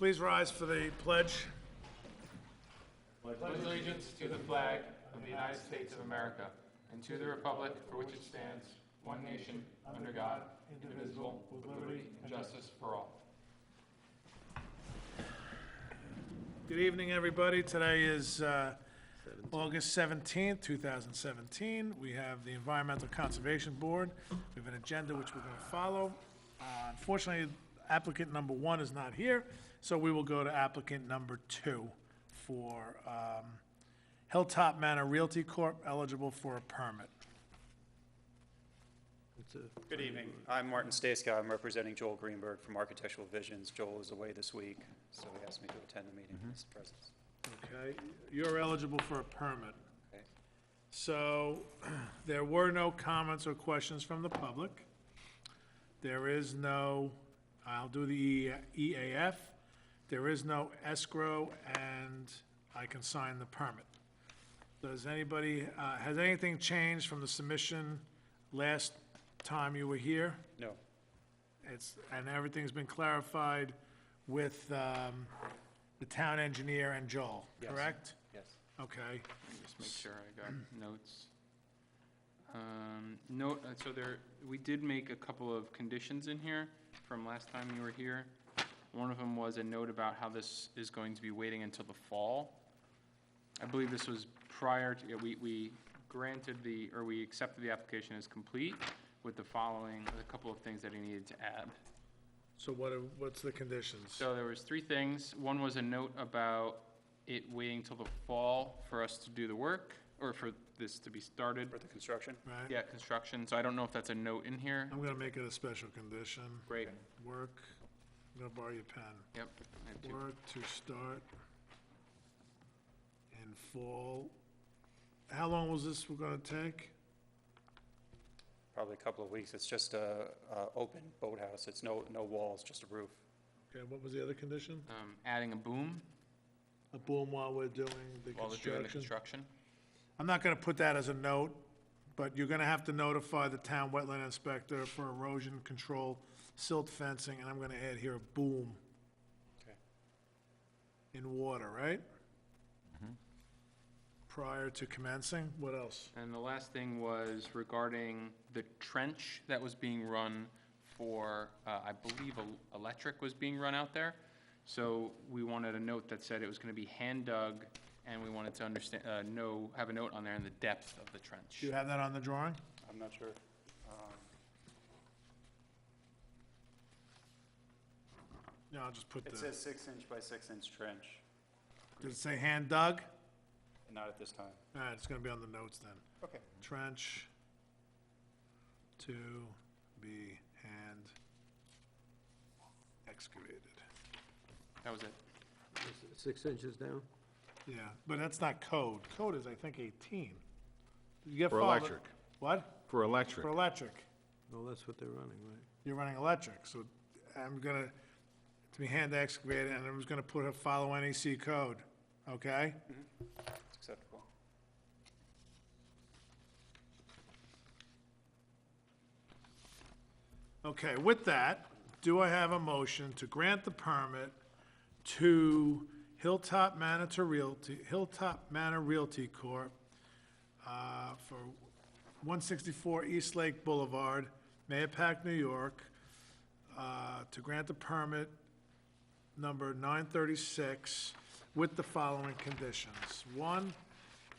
Please rise for the pledge. Pledge allegiance to the flag of the United States of America and to the republic for which it stands, one nation, under God, indivisible, with liberty and justice for all. Good evening, everybody. Today is August 17th, 2017. We have the Environmental Conservation Board. We have an agenda which we're going to follow. Unfortunately, applicant number 1 is not here, so we will go to applicant number 2 for Hilltop Manor Realty Corp., eligible for a permit. Good evening. I'm Martin Staska. I'm representing Joel Greenberg from Architectural Visions. Joel is away this week, so he asked me to attend the meeting in his presence. Okay, you're eligible for a permit. Okay. So, there were no comments or questions from the public. There is no, I'll do the EAF. There is no escrow, and I can sign the permit. Does anybody, has anything changed from the submission last time you were here? No. And everything's been clarified with the town engineer and Joel, Yes. correct? Yes. Okay. Just make sure I got notes. So we did make a couple of conditions in here from last time you were here. One of them was a note about how this is going to be waiting until the fall. I believe this was prior to, we granted we accepted the application as complete with the following, a couple of things that he needed to add. So what's the conditions? So there was 3 things. One was a note about it waiting till the fall for us to do the work, or for this to be started. For the construction? Right? Yeah, construction. So I don't know if that's a note in here. I'm gonna make it a special condition. Great. Work, I'm gonna borrow your pen. Yep. I have 2. Work to start in fall. How long was this gonna take? Probably a couple of weeks. It's just a open boathouse. It's no walls, just a roof. Okay, what was the other condition? Adding a boom A boom while we're doing the while they're doing the construction? construction. I'm not gonna put that as a note, but you're gonna have to notify the town wetland inspector for erosion control, silt fencing, and I'm gonna add here a boom Okay. in water, right? Prior to commencing, what else? And the last thing was regarding the trench that was being run for, I believe, electric was being run out there. So we wanted a note that said it was going to be hand dug, and we wanted to understand, have a note on there in the depth of the trench. Do you have that on the drawing? I'm not sure. No, I'll just put It the, says 6-inch by 6-inch trench. does it say hand dug? Not at this time. All right, it's gonna be on the notes then. Okay. Trench to be hand excavated. That was it. 6 inches down? Yeah, but that's not code. Code is, I think, 18. You get For followed- electric. What? For electric. For electric. No, that's what they're running, right? You're running electric, so I'm gonna, to be hand excavated, and I'm just gonna put a follow NEC code, okay? It's acceptable. Okay, with that, do I have a motion to grant the permit to Hilltop Manor Realty Corp. For 164 East Lake Boulevard, Mahopac, New York, to grant the permit number 936 with the following conditions. 1,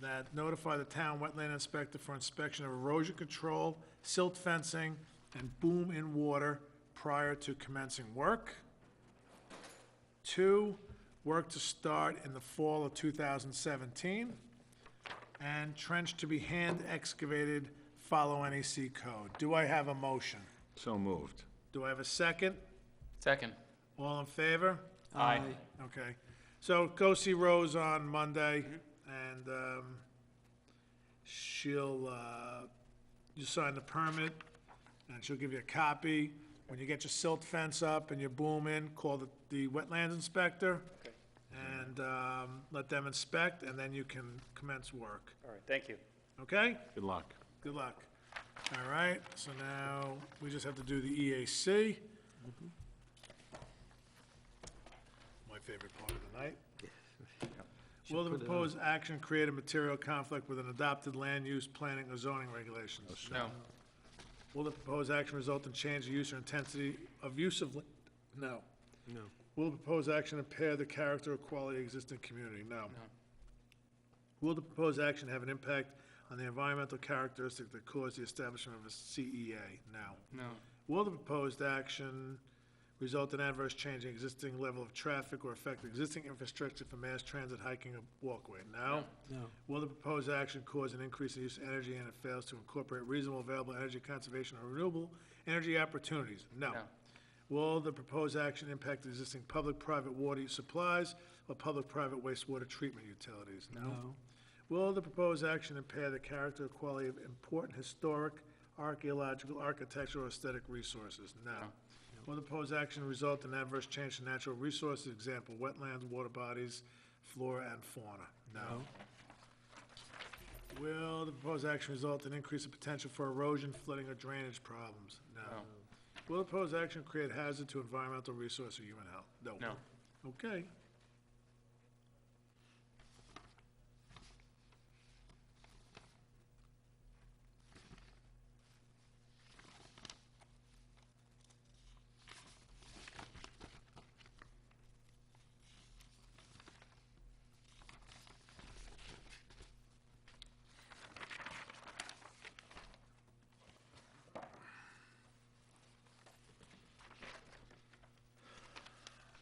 that notify the town wetland inspector for inspection of erosion control, silt fencing, and boom in water prior to commencing work. 2, work to start in the fall of 2017. And trench to be hand excavated, follow NEC code. Do I have a motion? So moved. Do I have a second? Second. All in favor? Aye. Okay. So go see Rose on Monday, and she'll, you sign the permit, and she'll give you a copy. When you get your silt fence up and your boom in, call the wetlands inspector. Okay. And let them inspect, and then you can commence work. All right, thank you. Okay? Good luck. Good luck. All right, so now we just have to do the EAC. My my favorite part of the night. Will the proposed action create a material conflict with an adopted land use planning or zoning regulations? No. Will the proposed action result in change of use or intensity of use of, no. No. Will the proposed action impair the character or quality of existing community? No. Will the proposed action have an impact on the environmental characteristic that caused the establishment of a CEA? No. No. Will the proposed action result in adverse change in existing level of traffic or affect existing infrastructure for mass transit, hiking, or walkway? No. No. Will the proposed action cause an increase in use of energy and it fails to incorporate reasonable available energy conservation or renewable energy opportunities? No. No. Will the proposed action impact existing public-private water supplies or public-private wastewater treatment utilities? No. Will the proposed action impair the character or quality of important historic, archaeological, architectural, or aesthetic resources? No. Will the proposed action result in adverse change to natural resources, example, wetlands, water bodies, flora, and fauna? No. Will the proposed action result in increase of potential for erosion, flooding, or drainage problems? No. Will the proposed action create hazard to environmental resource or human health? No. Okay.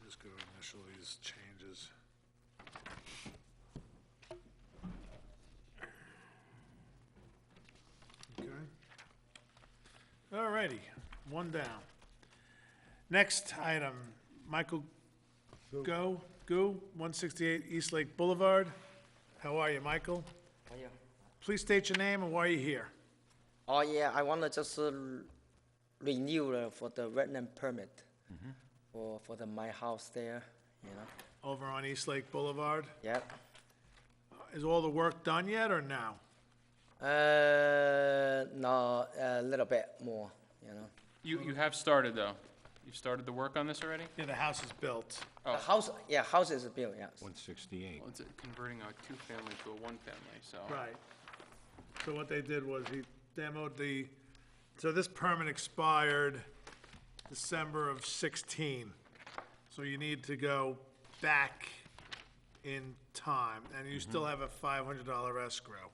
Just gonna initial these changes. Okay. All righty, one down. Next item, Michael Goo, 168 East Lake Boulevard. How are you, Michael? Oh, yeah. Please state your name and why you're here. Oh, yeah, I want to just renew for the wetland permit for my house there, you know. Over on East Lake Boulevard. Yeah. Is all the work done yet or now? No, a little bit more, you know. You have started, though. You've started the work on this already? Yeah, the house is built. Oh. The house, yeah, house is built, yes. 168. Well, it's converting a two-family to a one-family, so. Right. So what they did was he demoed the, so this permit expired December of 16. So you need to go back in time, and you still have a $500 escrow.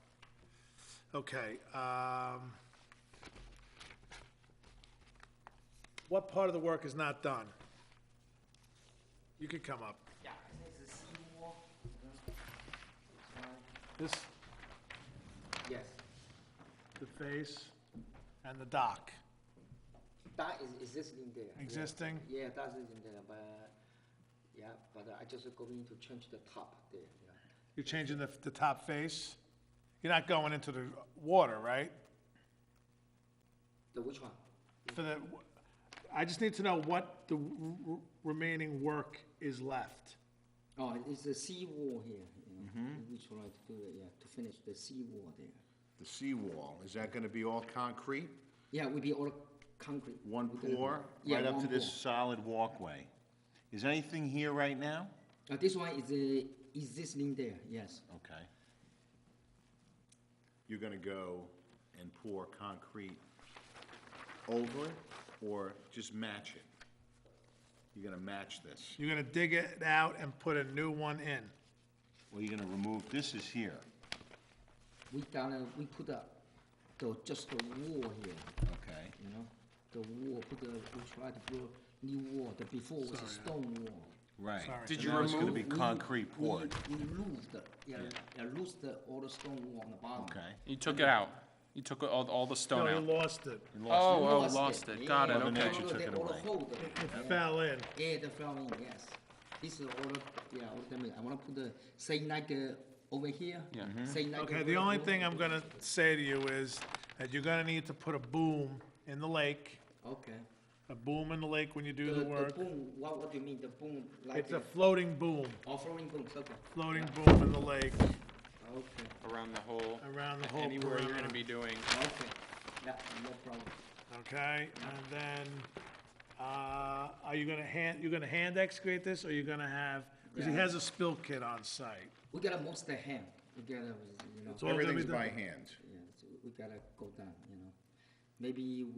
Okay, what part of the work is not done? You could come up. Yeah, it's a seawall. This, Yes. the face, and the dock. That is existing there. yeah. Existing? Yeah, that is in there, but, yeah, but I just going to change the top there, yeah. You're changing the top face? You're not going into the water, right? The which one? For the, I just need to know what the remaining work is left. Oh, it's a seawall here, you know. We try to do it, yeah, to finish the seawall there. The seawall, is that gonna be all concrete? Yeah, will be all concrete. One We're gonna- pour, Yeah, right up one to this pour. solid walkway? Is anything here right now? This one is existing there, yes. Okay. You're gonna go and pour concrete over it, or just match it? You're gonna match this? You're gonna dig it out and put a new one in. Well, you're gonna remove, this is here, We put just the wall here, okay? you know? The wall, we try to put new wall, the before was a stone wall. Right. Sorry. Did So you now it's gonna remove- be concrete poured, We loosed, loosed all the stone wall on the bottom. okay? You took it out. You took all the stone No, you out. lost it. You lost Lost it. Got it, Yeah, Mother okay. Nature took it all the away. hole there. It fell in. Yeah, the flowering, yes. This is all, all the, I wanna put the, same like over here. Yeah. Same like. Okay, the only thing I'm gonna say to you is that you're gonna need to put a boom in the lake, Okay. a boom in the lake when you do the work. boom, what do you mean, the boom, like? It's a floating boom, Oh, floating boom, okay. floating boom in the lake, Okay, Around the whole, around the whole anywhere you're gonna perimeter. be doing. okay, yeah, no problem. Okay, and then, Are you gonna hand excavate this, or you're gonna have, because he Yeah. has a spill kit on site. We gotta most the hand, we gotta, It's all gonna be Everything's done. by hand. yeah, so we gotta go down, Maybe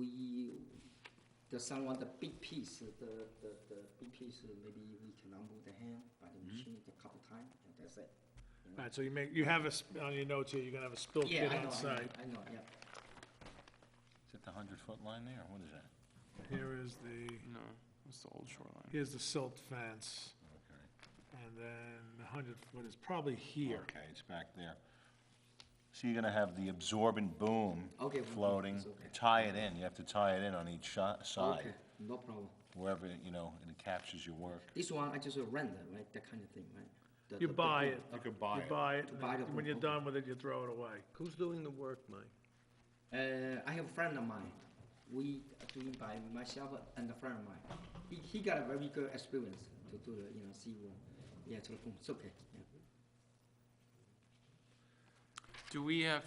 someone, the big piece, the big piece, maybe we cannot move the hand by the machine a couple times, and that's it. Right, so you have on your notes here, you're gonna have a spill Yeah, kit I on know, site. I know, yeah. Is that the 100-foot line there, or what is that? Here is No, it's the old shoreline. here's the silt fence, Okay. and then the 100-foot is probably here. Okay, it's back there. So you're gonna have the absorbent boom Okay, floating, that's okay. tie it in, you have to tie it in on each side, Okay, no problem. wherever, it captures your work. This one, I just rent it, right, that kind of thing, right? You buy it. You could buy You it. buy it, To buy the and when you're boom, done with it, you throw it away. Who's doing the work, Mike? I have a friend of mine. We are doing by myself and a friend of mine. He got a very good experience to do the, see, to the boom. It's okay. Yeah. Do we have,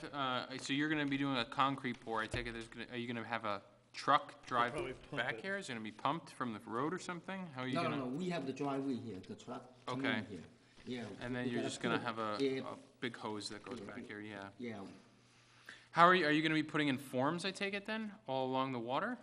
so you're gonna be doing a concrete pour, I take it are you gonna have a truck drive probably pump back it. here? Is it gonna be pumped from the road or something? How are you No, gonna? no, no. We have the driveway here. The truck coming Okay. in here. Yeah. And then we you're gotta just gonna put- have yeah, a big hose that goes back here, yeah. yeah. How are you gonna be putting in forms, I take it then, all along the water?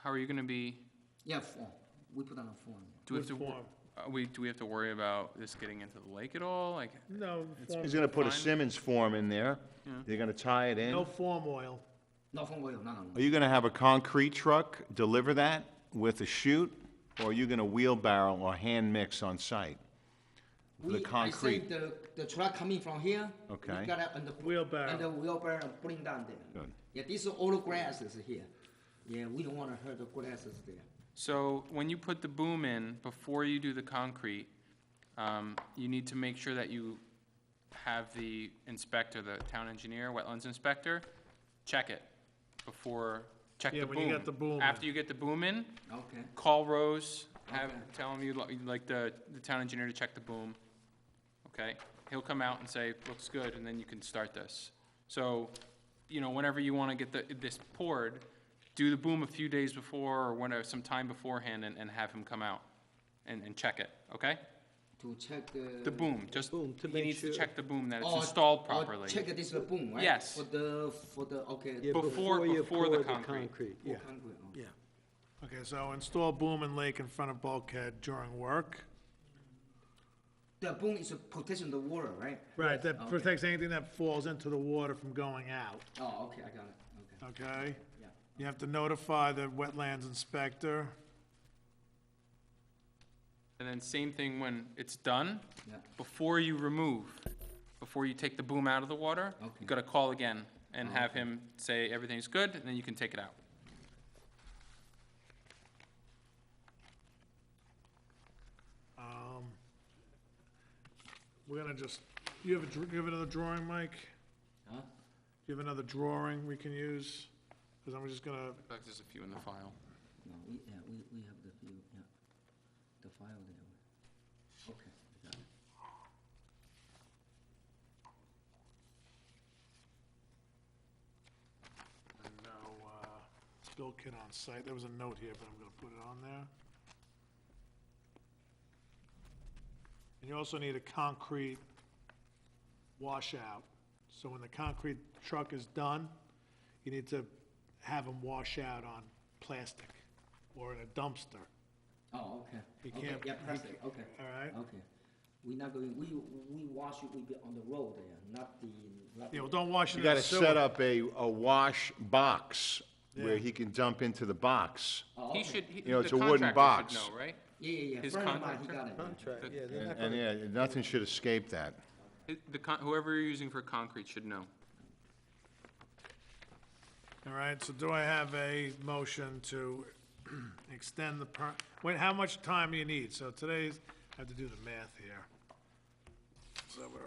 How are you gonna be, Yeah, form. We put on a form. do we have to, What form? do we have to worry about this getting into the lake at all? Like, No, form- He's gonna put a Fine. Simmons form in there, they're gonna tie it in. no form oil. No form oil. No, no, no. Are you gonna have a concrete truck deliver that with a chute, or are you gonna wheelbarrow or hand mix on site? For the concrete. I say the truck coming from here. Okay. We gotta and the Wheelbarrow. and the wheelbarrow and putting down there. Good. Yeah, these are all the grasses here. Yeah, we don't wanna hurt the grasses there. so when you put the boom in, before you do the concrete, you need to make sure that you have the inspector, the town engineer, wetlands inspector, check it before, check the Yeah, boom. when you get the boom in. After you get the boom in, Okay. call Rose, Okay. tell him you'd like the town engineer to check the boom. Okay, he'll come out and say, looks good, and then you can start this. So, whenever you wanna get this poured, do the boom a few days before, or whenever, some time beforehand, and have him come out and check it, okay? To check the. The boom, just, Boom, to he make needs to sure- check the boom, that it's Oh, installed oh, properly. check this the boom, right? Yes. For the, okay. Yeah, Before you the pour concrete. Yeah, Concrete, oh. yeah. Okay, so install boom and lake in front of bulkhead during work. The boom is protecting the water, right? Right, that Okay. protects anything that falls into the water from going out, Oh, okay, I got it, okay, okay? yeah. You have to notify the wetlands inspector. And then same thing when it's done, Yeah. before you take the boom out of the water, Okay. you gotta call again and have him say everything's good, and then you can take it out. We're gonna just, you have another drawing, Mike? Huh? Do you have another drawing we can use? Because I'm just gonna, In fact, there's a few in the file. No, we have the view, yeah. The file there. Okay, I got it. no, spill kit on site. There was a note here, but I'm gonna put it on there. And you also need a concrete washout. So when the concrete truck is done, you need to have them wash out on plastic or in a dumpster, Oh, okay. You Okay, can't- yeah, you plastic, okay. all right? Okay. We're not going, we wash it, we be on the road there, not the. Yeah, well, don't wash it You in the gotta sewer. set up a wash box where Yeah. he can dump into the box. Oh, He okay. should, You know, the it's a wooden contractor box. should know, right? Yeah, yeah, yeah. his Friend of mine, he contractor? got it. yeah. Contract, yeah, they're not And, gonna, yeah, nothing should escape that. Whoever you're using for concrete should know. All right, so do I have a motion to extend the wait, how much time do you need? So today's, I have to do the math here. So we're,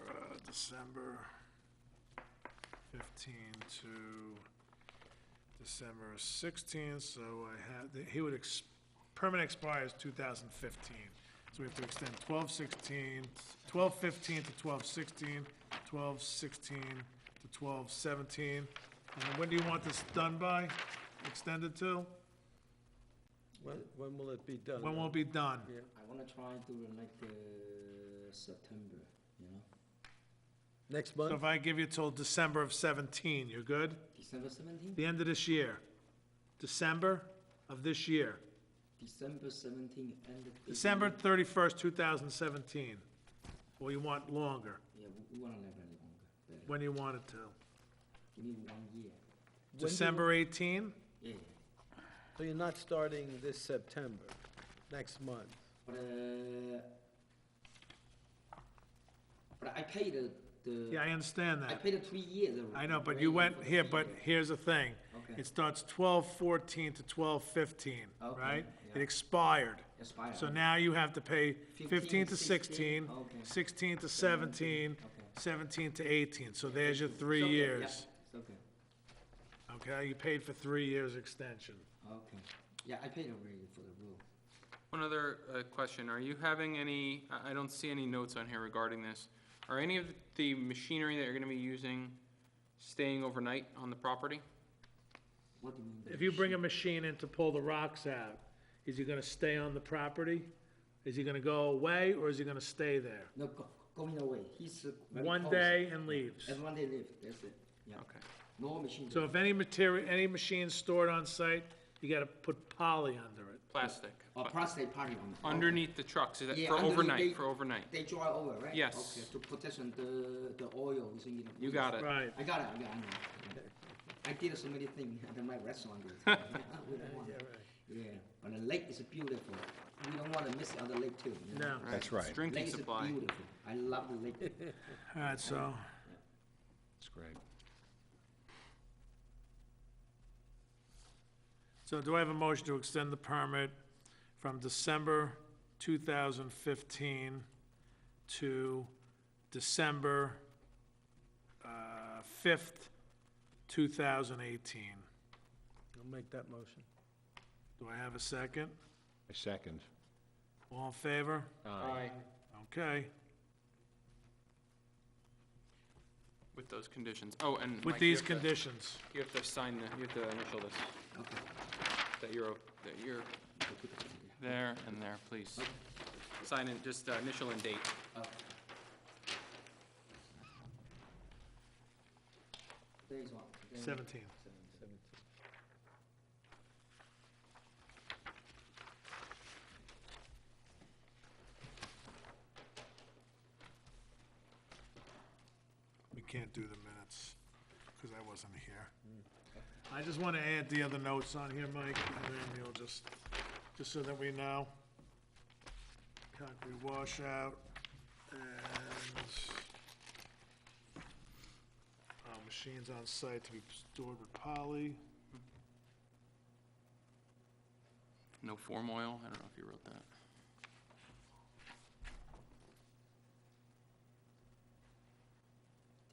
December 15 to December 16, so I have, he would, permit expires 2015. So we have to extend 12/16, 12/15 to 12/16, 12/16 to 12/17. And when do you want this done by, extended to? When will it be done? When will it be done? Yeah. I wanna try to like September, you know, Next So month? if I give you till December of 17, you're good? December 17th? The end of this year. December of this year. December 17th, end of. December 31st, 2017. Or you want longer? Yeah, we wanna live any longer, better. When do you want it to? Give me 1 year. When do- December 18? Yeah, So you're not starting this September, next month? but I paid the. Yeah, I understand I that. paid the 3 years. I know, but you went, here, but here's the thing. Okay. It starts 12/14 to 12/15, Okay, right? yeah. It expired. Expired. So now you have to pay 15 to 16, 16, okay. 16 to 17, Okay. 17 to 18. So there's your It's 3 okay, yeah, years. It's okay, Okay, you paid for 3 years extension. okay. Yeah, I paid already for the roof. One other question, are you having any, I don't see any notes on here regarding this. Are any of the machinery that you're gonna be using staying overnight on the property? What do you mean? by If you bring a machine? machine in to pull the rocks out, is he gonna stay on the property? Is he gonna go away, or is he gonna stay there? No, going away. He's very One close. day and leaves? And 1 day leave, that's it, yeah. Okay. No machine. So if any material, any machine's stored on site, you gotta put poly under it. Plastic. Or plastic party on. Underneath the trucks, is that Yeah, for underneath overnight, they- for overnight? They dry over, right? Yes. Okay, to protection the oil is in. You got it. Right. I got it, I know. I did so many things at my restaurant. We don't want it. Yeah, but the lake is beautiful. We don't want to miss the other lake too. You know? No. That's right. It's drinking Lake is supply. beautiful. I love the lake. All right, so, That's great. so do I have a motion to extend the permit from December 2015 to December 5th, 2018? I'll make that motion. Do I have a second? A second. All in favor? Aye. Okay. With those conditions. Oh, and With Mike, you these have to- conditions. You have to sign, you have to initial this, Okay. that you're there and there, please. Sign in, just initial and date. Today's what? Today- 17. We can't do the minutes, because I wasn't here. I just want to add the other notes on here, Mike, and then you'll just so that we know. Concrete washout, and machines on site to be stored with poly. No form oil, I don't know if you wrote that.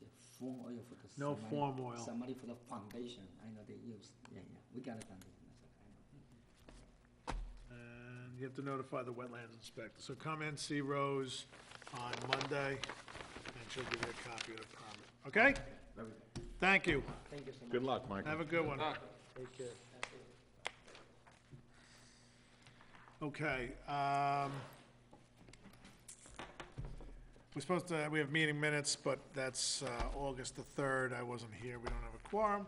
The foam oil for the. No somebody- foam oil. Somebody for the foundation, I know they use, yeah, we got a foundation, that's okay, I know. And you have to notify the wetlands inspector. So come in, see Rose on Monday, and she'll give you a copy of the permit. Okay? Very good. Thank you. Thank you so much. Good luck, Michael. Have a good one. Take care. Okay, we're supposed to, we have meeting minutes, but that's August the 3rd. I wasn't here. We don't have a quorum.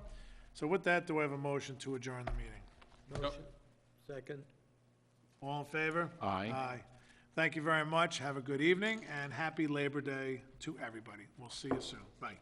So with that, do I have a motion to adjourn the meeting? Motion, second. All in favor? Aye. Aye. Thank you very much. Have a good evening, and happy Labor Day to everybody. We'll see you soon. Bye.